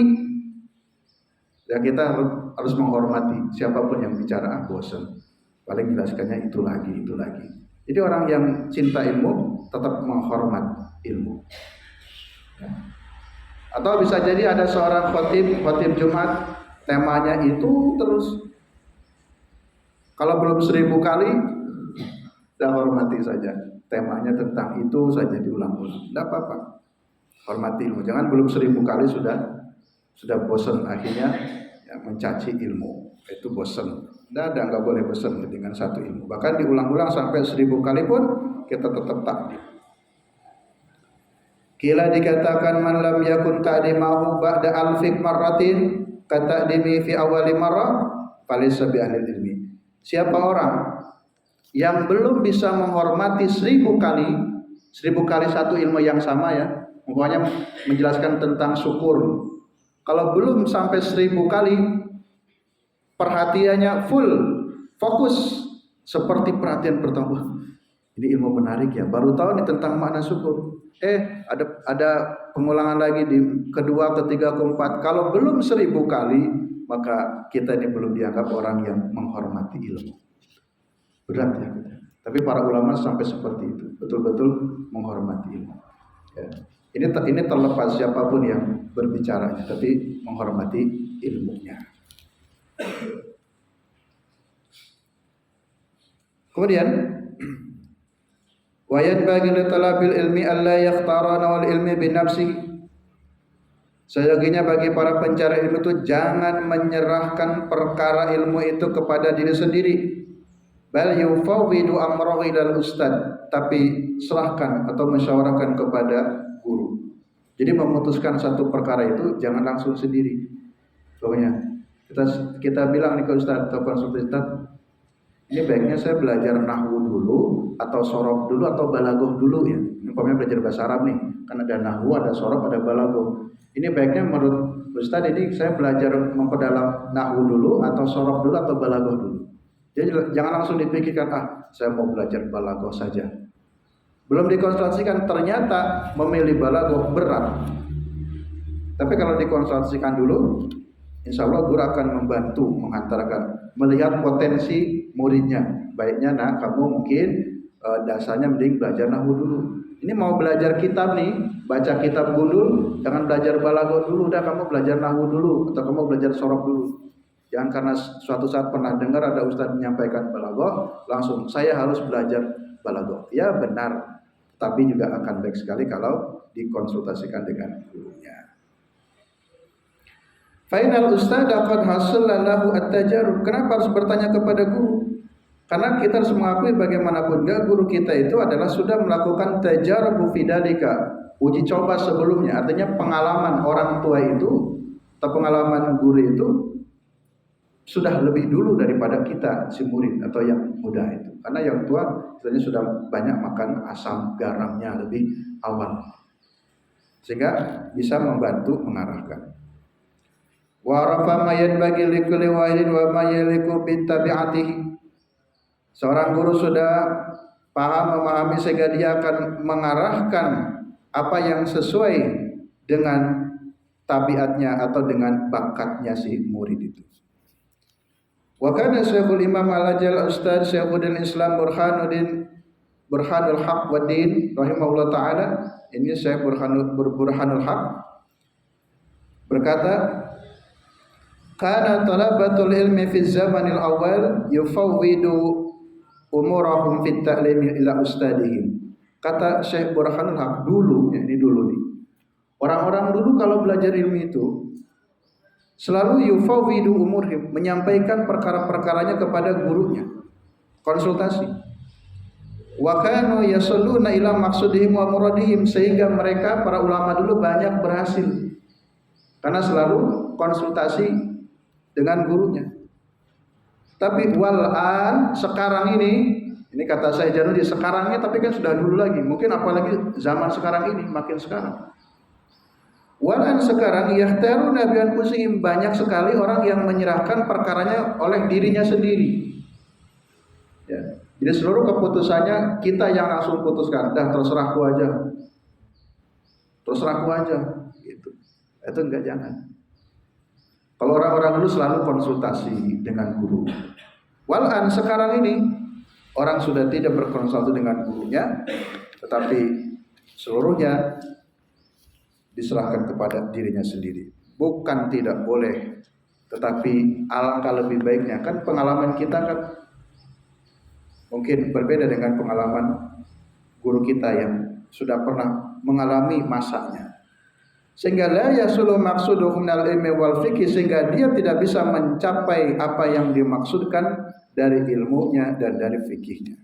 ya kita harus menghormati siapapun yang bicara bosan. Paling jelaskannya itu lagi. Jadi orang yang cinta ilmu tetap menghormat ilmu. Ya. Atau bisa jadi ada seorang khotib Jumat, temanya itu terus. Kalau belum 1000 kali, kita hormati saja. Temanya tentang itu saja diulang-ulang. Tidak apa-apa. Hormati ilmu. Jangan belum 1000 kali sudah bosan akhirnya ya, mencaci ilmu. Itu bosan. Nggak boleh bosan dengan satu ilmu. Bahkan diulang-ulang sampai 1000 kali pun kita tetap takdim. Kila dikatakan man lam yakun ta'dimahu ba'da alfik marratin kata'dimi fi awali marrah falaysa bi ahli ilmi. Siapa orang yang belum bisa menghormati 1000 kali satu ilmu yang sama ya, umpamanya menjelaskan tentang syukur. Kalau belum sampai 1000 kali perhatiannya full, fokus seperti perhatian pertama. Ini ilmu menarik ya, baru tahu nih tentang makna syukur. Ada pengulangan lagi di kedua, ketiga, keempat. Kalau belum 1000 kali, maka kita ini belum dianggap orang yang menghormati ilmu. Berat ya kita. Tapi para ulama sampai seperti itu, betul-betul menghormati ilmu. Ya. Ini terlepas siapapun yang berbicara, tapi menghormati ilmunya. Kemudian wa yanbaghi li talabil ilmi alla yakhtarana wal ilmi bi nafsi. Seyoginya bagi para pencari ilmu itu jangan menyerahkan perkara ilmu itu kepada diri sendiri. Bal yufawwidu amrahu ilal ustad, tapi serahkan atau musyawarahkan kepada guru. Jadi memutuskan satu perkara itu jangan langsung sendiri. Pokoknya kita bilang nih ke ustaz atau konsultan, ustaz, ini baiknya saya belajar nahwu dulu atau sorof dulu atau balagoh dulu ya. Ini umpamanya belajar bahasa Arab nih, kan ada nahwu, ada sorof, ada balagoh. Ini baiknya menurut ustaz ini saya belajar memperdalam nahwu dulu atau sorof dulu atau balagoh dulu. Jadi jangan langsung dipikirkan, saya mau belajar balagoh saja. Belum dikonsultasikan, ternyata memilih balagoh berat. Tapi kalau dikonsultasikan dulu, insya Allah guru akan membantu menghantarkan, melihat potensi muridnya. Baiknya kamu mungkin dasarnya mending belajar nahwu dulu. Ini mau belajar kitab nih, baca kitab gundul, jangan belajar balaghah dulu, udah kamu belajar nahwu dulu atau kamu belajar sorof dulu. Jangan karena suatu saat pernah dengar ada ustadz menyampaikan balaghah, langsung saya harus belajar balaghah. Ya benar, tapi juga akan baik sekali kalau dikonsultasikan dengan gurunya. Fainal ustadz qad hasala lahu at-tajarrub. Kenapa harus bertanya kepada guru? Karena kita harus mengakui bagaimanapun juga guru kita itu adalah sudah melakukan tajarrub fidalika, uji coba sebelumnya. Artinya pengalaman orang tua itu atau pengalaman guru itu sudah lebih dulu daripada kita si murid atau yang muda itu. Karena yang tua sebenarnya sudah banyak makan asam garamnya lebih awal, sehingga bisa membantu mengarahkan. Wa rafa ma yanbaghi likulli wahidin wa ma yaliqu bi tabi'atihi. Seorang guru sudah paham memahami sehingga dia akan mengarahkan apa yang sesuai dengan tabiatnya atau dengan bakatnya si murid itu. Wa kana Syekhul Imam Al-Ajal Ustaz Syekhul Islam Burhanul Haq wa Din rahimahullah taala, ini Syekh Burhanul Haq berkata, kana talabatul ilmi fi zamanil awal yufawwidu umurahum fit ta'limi ila ustadihim. Kata Syekh Burhanul Haq dulu, ya ini dulu nih. Orang-orang dulu kalau belajar ilmu itu selalu yufawwidu umurhim, menyampaikan perkara-perkaranya kepada gurunya. Konsultasi. Wa kanu yasalluna ila maqsudihim wa muradihim, sehingga mereka para ulama dulu banyak berhasil karena selalu konsultasi dengan gurunya. Tapi wal'an sekarang ini kata saya Janudi sekarangnya, tapi kan sudah dulu lagi. Mungkin apalagi zaman sekarang ini makin sekarang. Wal'an sekarang yakhtaruna bi anfusihim, banyak sekali orang yang menyerahkan perkaranya oleh dirinya sendiri. Ya. Jadi seluruh keputusannya kita yang langsung putuskan. Dah terserahku aja. Terserahku aja gitu. Itu enggak, jangan. Kalau orang-orang dulu selalu konsultasi dengan guru. Wal'an sekarang ini orang sudah tidak berkonsultasi dengan gurunya, tetapi seluruhnya diserahkan kepada dirinya sendiri. Bukan tidak boleh, tetapi alangkah lebih baiknya. Kan pengalaman kita kan mungkin berbeda dengan pengalaman guru kita yang sudah pernah mengalami masanya. Sehingga la yasulu maqsuduhum minal ilmi wal fiqh, sehingga dia tidak bisa mencapai apa yang dimaksudkan dari ilmunya dan dari fikihnya.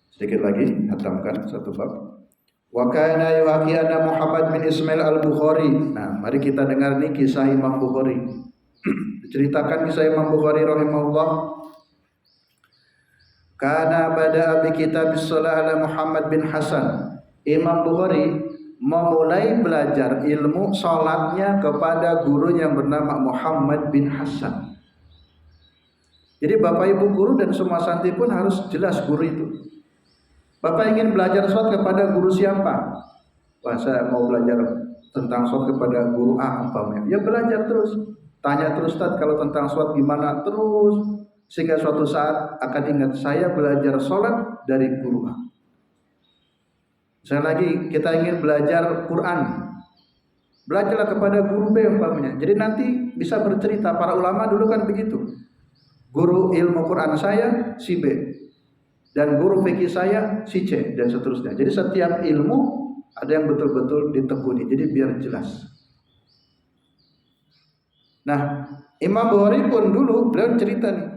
Sedikit lagi hatamkan satu bab. Wa kana yuhaqiyana Muhammad bin Ismail al-Bukhari. Nah, mari kita dengar nih kisah Imam Bukhari. Diceritakan kisah Imam Bukhari rahimahullah. Kana bada'a bi kitabis shalah ala Muhammad bin Hasan. Imam Bukhari memulai belajar ilmu salatnya kepada guru yang bernama Muhammad bin Hasan. Jadi Bapak Ibu guru dan semua santri pun harus jelas guru itu. Bapak ingin belajar salat kepada guru siapa? Wah, saya mau belajar tentang salat kepada guru A umpamanya. Ya belajar terus. Tanya terus, Ustaz, kalau tentang salat gimana? Terus sehingga suatu saat akan ingat saya belajar salat dari guru A. Sekali lagi kita ingin belajar Quran, belajarlah kepada guru B umpamanya. Jadi nanti bisa bercerita, para ulama dulu kan begitu. Guru ilmu Quran saya si B, dan guru fikih saya si C, dan seterusnya. Jadi setiap ilmu ada yang betul-betul ditekuni, jadi biar jelas. Nah, Imam Bukhari pun dulu beliau cerita nih,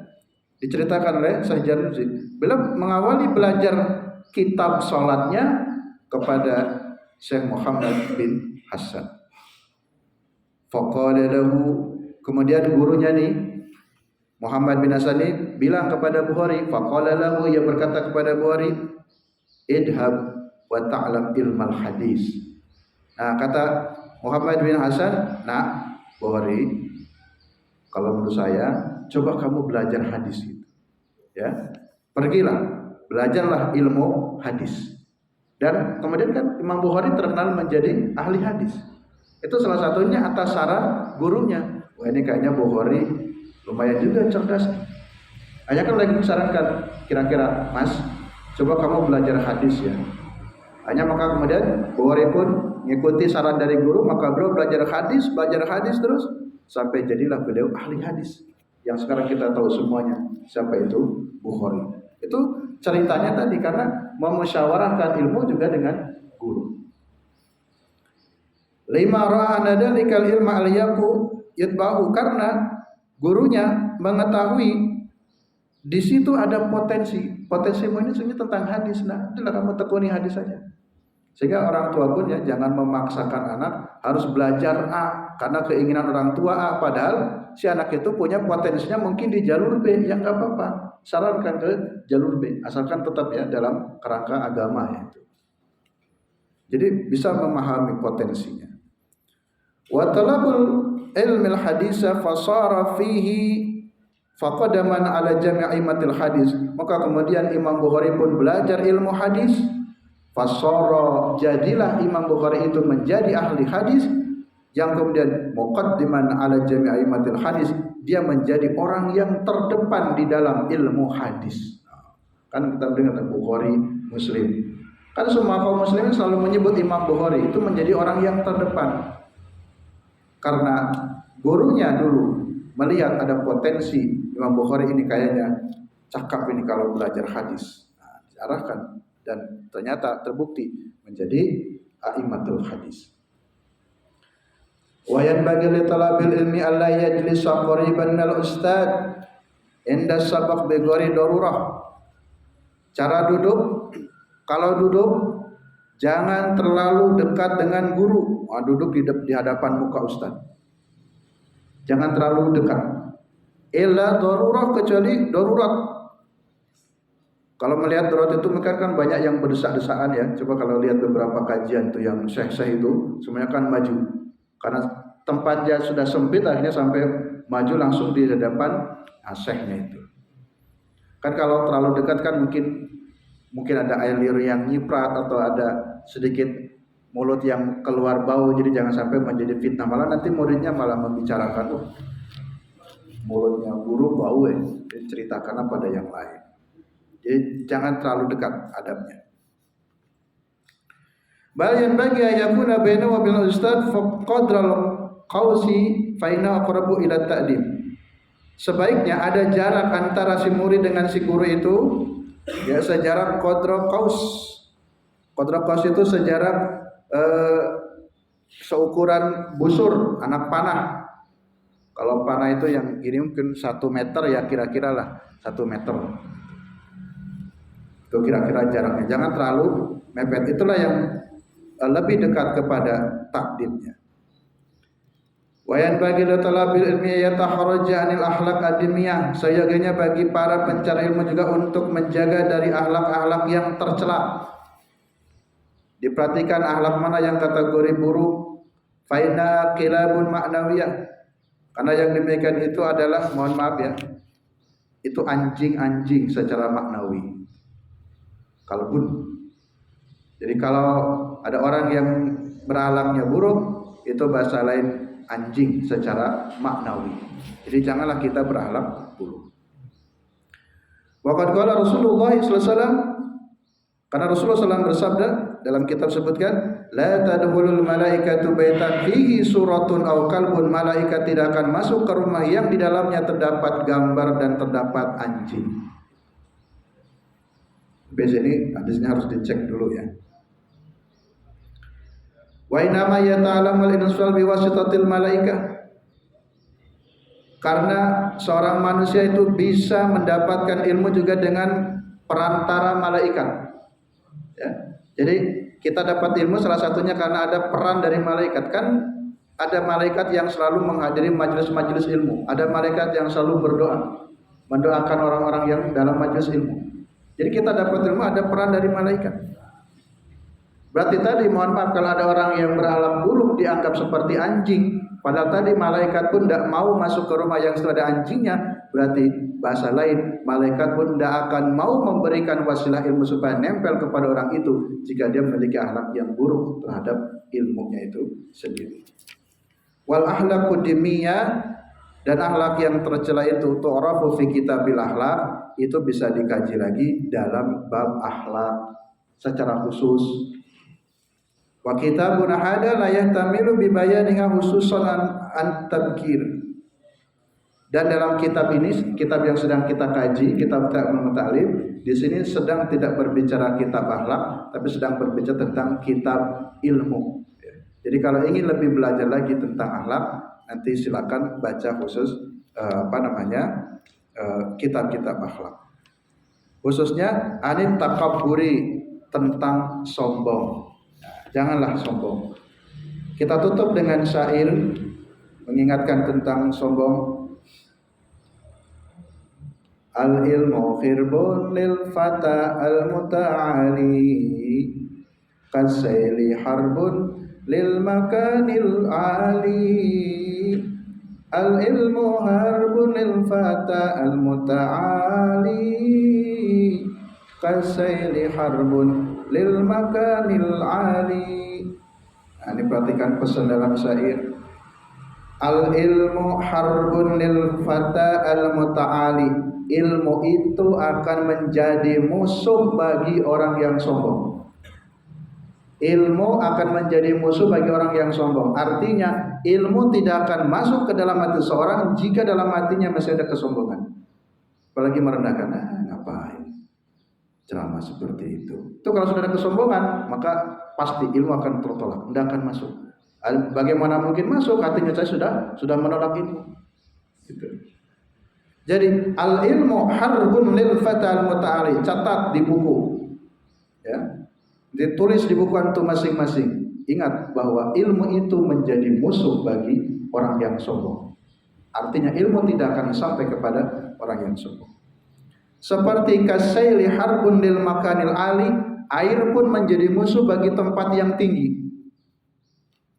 diceritakan oleh Syekh Janudi. Beliau mengawali belajar kitab salatnya kepada Syekh Muhammad bin Hasan. Faqala lahu, kemudian gurunya nih Muhammad bin Hasan ini bilang kepada Bukhari, faqala lahu, ia berkata kepada Bukhari, idhab wa ta'lam ilmal hadis. Nah, kata Muhammad bin Hasan, nah Bukhari, kalau menurut saya coba kamu belajar hadis itu. Ya. Pergilah, belajarlah ilmu hadis. Dan kemudian kan Imam Bukhari terkenal menjadi ahli hadis. Itu salah satunya atas saran gurunya. Wah, ini kayaknya Bukhari lumayan juga cerdas. Hanya kan lagi disarankan, kira-kira Mas, coba kamu belajar hadis ya. Hanya maka kemudian Bukhari pun mengikuti saran dari guru, maka beliau belajar hadis terus sampai jadilah beliau ahli hadis. Yang sekarang kita tahu semuanya siapa itu Bukhari. Itu ceritanya tadi karena memusyawarahkan ilmu juga dengan guru. Lima ra'ana dalikal ilma aliyaku yatba'u, karena gurunya mengetahui di situ ada potensi ini sebenarnya tentang hadis. Nah, itulah kamu tekuni hadis saja. Sehingga orang tua pun ya jangan memaksakan anak harus belajar A karena keinginan orang tua A, padahal si anak itu punya potensinya mungkin di jalur B, yang nggak apa-apa. Sarankan ke jalur B, asalkan tetap ya dalam kerangka agama ya. Jadi bisa memahami potensinya. Wa talabul ilmil hadisa fasara fihi faqadaman ala jami'i matil hadis. Maka kemudian Imam Bukhari pun belajar ilmu hadis. Fasara, jadilah Imam Bukhari itu menjadi ahli hadis, yang kemudian muqaddiman ala jami'i matil hadis, dia menjadi orang yang terdepan di dalam ilmu hadis. Kan kita dengar Bukhari, Muslim. Kan semua kaum muslimin selalu menyebut Imam Bukhari itu menjadi orang yang terdepan. Karena gurunya dulu melihat ada potensi Imam Bukhari ini kayaknya cakap ini kalau belajar hadis. Nah, diarahkan dan ternyata terbukti menjadi a'immatul hadis. Wa yanbaghi li talabil ilmi alla yajlisa qariban al ustad inda sabaq bi ghairi darurah. Cara duduk, kalau duduk jangan terlalu dekat dengan guru. Duduk di hadapan muka ustaz. Jangan terlalu dekat. Illa darurah, kecuali darurat. Kalau melihat darurat itu kan banyak yang berdesak-desakan ya. Coba kalau lihat beberapa kajian tuh yang syekh-syekh itu semuanya kan maju. Karena tempatnya sudah sempit, akhirnya sampai maju langsung di hadapan syekhnya itu. Kan kalau terlalu dekat kan mungkin ada air liur yang nyiprat atau ada sedikit mulut yang keluar bau, jadi jangan sampai menjadi fitnah, malah nanti muridnya malah membicarakan mulutnya guru bau ceritakan pada yang lain. Jadi jangan terlalu dekat adabnya. Bal bagi ayakuna baina wa bil ustad faqadral qausi fa inna aqrabu ila ta'dim. Sebaiknya ada jarak antara si murid dengan si guru itu, ya sejarak qadra qaus. Qadra qaus itu sejarak seukuran busur anak panah. Kalau panah itu yang gini mungkin 1 meter ya, kira-kira lah 1 meter. Itu kira-kira jaraknya. Jangan terlalu mepet. Itulah yang lebih dekat kepada takdimnya. Wayan bagi talabil ilmi yataharraja anil akhlaq adimiyah. Sayaganya bagi para pencari ilmu juga untuk menjaga dari akhlak-akhlak yang tercela. Diperhatikan akhlak mana yang kategori buruk. Faina kilabun ma'nawiyah. Karena yang demikian itu adalah, mohon maaf ya, itu anjing-anjing secara maknawi. Kalbun. Jadi kalau ada orang yang berakhlaknya buruk, itu bahasa lain anjing secara maknawi. Jadi janganlah kita berakhlak buruk. Waqad qala Rasulullah sallallahu alaihi wasallam, karena Rasulullah SAW bersabda dalam kitab sebutkan, la tadkhulul malaikatu baitan fihi suratun aw kalbun. Malaikat tidak akan masuk ke rumah yang di dalamnya terdapat gambar dan terdapat anjing. Biasanya ini hadisnya harus dicek dulu ya. Wa inama yata'allamul insal biwasitatil malaikah. Karena seorang manusia itu bisa mendapatkan ilmu juga dengan perantara malaikat. Ya. Jadi kita dapat ilmu salah satunya karena ada peran dari malaikat. Kan ada malaikat yang selalu menghadiri majelis-majelis ilmu. Ada malaikat yang selalu berdoa, mendoakan orang-orang yang dalam majelis ilmu. Jadi kita dapat ilmu ada peran dari malaikat. Berarti tadi mohon maaf kalau ada orang yang berakhlak buruk dianggap seperti anjing. Padahal tadi malaikat pun tidak mau masuk ke rumah yang sudah ada anjingnya. Berarti bahasa lain, malaikat pun tidak akan mau memberikan wasilah ilmu supaya nempel kepada orang itu jika dia memiliki akhlak yang buruk terhadap ilmunya itu sendiri. Wal akhlaqud dimiyah, Dan akhlak yang tercela itu tu'rafu fi kitabil akhlak, itu bisa dikaji lagi dalam bab akhlak secara khusus. Wa kitabun hada la yahtamilu bi bayaniha khususan an tabkir. Dan dalam kitab ini, kitab yang sedang kita kaji, kitab Ta'limul Ta'lim, di sini sedang tidak berbicara kitab akhlak, tapi sedang berbicara tentang kitab ilmu. Jadi kalau ingin lebih belajar lagi tentang akhlak, nanti silakan baca khusus kitab-kitab akhlak. Khususnya anit takabburi, tentang sombong. Janganlah sombong. Kita tutup dengan syair mengingatkan tentang sombong. Al-ilmu khirbun lil fata al-muta'ali, kasayli harbun lil makanil ali. Al-ilmu harbun lil fata al-muta'ali, kasayli harbun lil makanil ali. Nah, ini perhatikan pesan dalam syair. Al-ilmu harbun lil fata al-muta'ali. Ilmu itu akan menjadi musuh bagi orang yang sombong. Ilmu akan menjadi musuh bagi orang yang sombong. Artinya ilmu tidak akan masuk ke dalam hati seorang jika dalam hatinya masih ada kesombongan. Apalagi merendahkan, ngapain ceramah seperti itu. Itu kalau sudah ada kesombongan, maka pasti ilmu akan tertolak, tidak akan masuk. Bagaimana mungkin masuk? Hatinya saya sudah menolak ilmu. Gitu. Jadi al-ilmu harbun lil fatal muta'ali. Catat di buku, ya, ditulis di buku antum masing-masing. Ingat bahwa ilmu itu menjadi musuh bagi orang yang sombong. Artinya ilmu tidak akan sampai kepada orang yang sombong. Seperti kasaili harbun lil makanil ali, air pun menjadi musuh bagi tempat yang tinggi.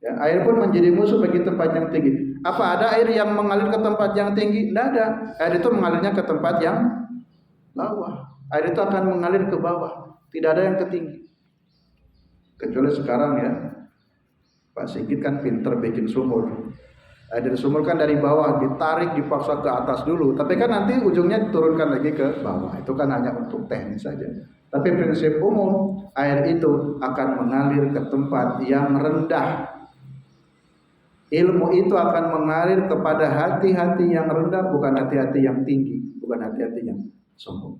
Ya, air pun menjadi musuh bagi tempat yang tinggi. Apa ada air yang mengalir ke tempat yang tinggi? Tidak ada. Air itu mengalirnya ke tempat yang bawah. Air itu akan mengalir ke bawah. Tidak ada yang ke tinggi. Kecuali sekarang ya, Pak Sigit kan pinter bikin sumur. Air dari sumur kan dari bawah ditarik, dipaksa ke atas dulu. Tapi kan nanti ujungnya diturunkan lagi ke bawah. Itu kan hanya untuk teknis saja. Tapi prinsip umum, air itu akan mengalir ke tempat yang rendah. Ilmu itu akan mengalir kepada hati-hati yang rendah, bukan hati-hati yang tinggi, bukan hati-hati yang sombong.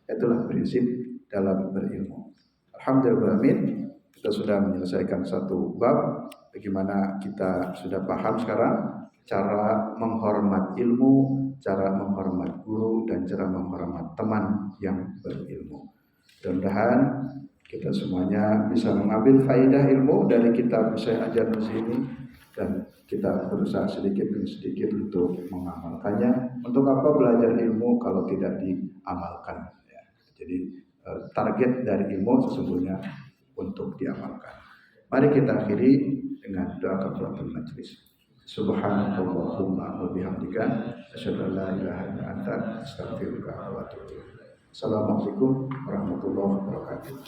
Itulah prinsip dalam berilmu. Alhamdulillah, kita sudah menyelesaikan satu bab. Bagaimana kita sudah paham sekarang cara menghormat ilmu, cara menghormat guru, dan cara menghormat teman yang berilmu. Mudah-mudahan kita semuanya bisa mengambil faedah ilmu dari kitab saya ajar di sini, dan kita berusaha sedikit demi sedikit untuk mengamalkannya. Untuk apa belajar ilmu kalau tidak diamalkan? Ya. Jadi target dari ilmu sesungguhnya untuk diamalkan. Mari kita akhiri dengan doa kafaratul majlis. Subhanakallahumma wa bihamdika asyhadu an la ilaha illa anta astaghfiruka wa atubu ilaik. Assalamualaikum warahmatullahi wabarakatuh.